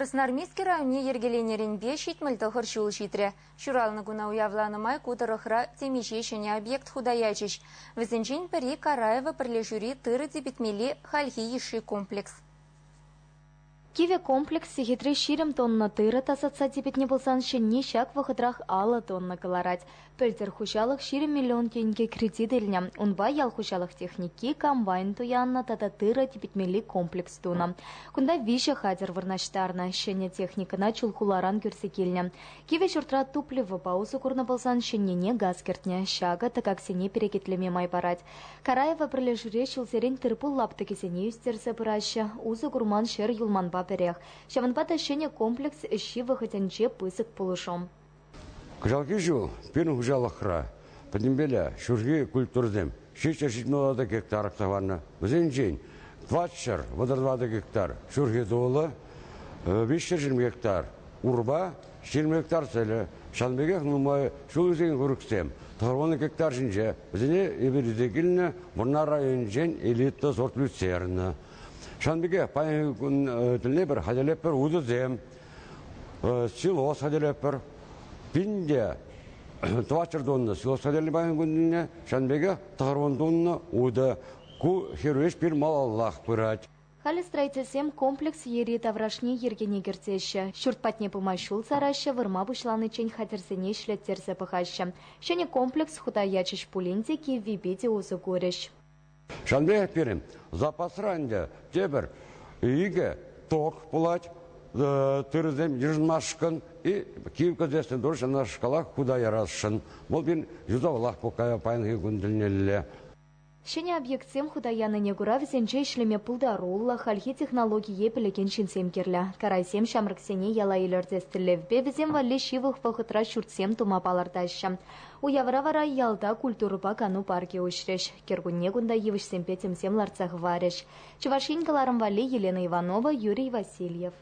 Красноармейский районе ергеленеринбе щитмыльты хыршул щитре. Шуралны гуна уявланымай кутырыхра темешешіне объект худаячыш. Візінчен пірі Караева пірлешури тыры дебитмели хальхи еши комплекс. Киве комплекс сихитри ширим тонна тыры тасатса тепетне болсан шенне шак вахытрах ала тонна каларать. Пельтер хушалых ширим миллион тенге кредит илня. Унба ял хушалых техники комбайн туянна тата тыры тепетмели комплекс туна. Кунда вище хатер варнаштарна. Шене техника начал хуларан кюрсекильня. Киве шуртра туплива паузу курна болсан шенне газ кертня. Шага так сене перекетлеме май парать. Караева прилежуре шилсерен тырпул лаптыки сене үстерсе пыраща. Узы гурман шер юлманба перех. Шаванпата шене комплекс ищи выхотянче пысык полушом. Жалки жил, пин жалахра, поднимбеля, шурги культурзем, 6-7 гектар товарна. Зенчень, 20 водорвада гектар, шурги дола, 5 гектар, урба, 20 гектар целе, шанбегех нумай, шулузен гуруксем, товарваны гектар жинже, зене иберидегильне, бурна районжен элитта сорт люцерна. Шанбегех пайн тилнебер, хаделепер удузем, силос хаделепер, Пинде, твачердонна, силосадели байгунне, шанбеге тахарвондонна уда ку херуеш пир малаллах пырать. Хали строительсем комплекс ери таврашни ергене герцеща. Шуртпатне пумайшул цараща, вырма бушланы чень хатерсене шлеттерсе пахаща. Шене комплекс хутаячиш пулинте ки вибите узы горещ. Шанбеге пирим, запас ранде, тебер, иге ток пулать, тырзем ежмашкан и киевка здесь дольше на шкалах куда я расшен. Вот бин юзавлах пока пайнги гундельнелле. Шене объектсем худаяны негура везенче ишлеме пулдарулла, хальхи технологии пелекен шинсем кирля. Карайсем шамрыксене яла илердестілевбе везем валле шивых вахытра шуртсем тума палардаща. У Явравара ялда культурыпа кану парке ушреш. Кергунне гунда евышсем петемсем ларцах вареш. Чувашинкаларым валле Елена Иванова, Юрий Васильев.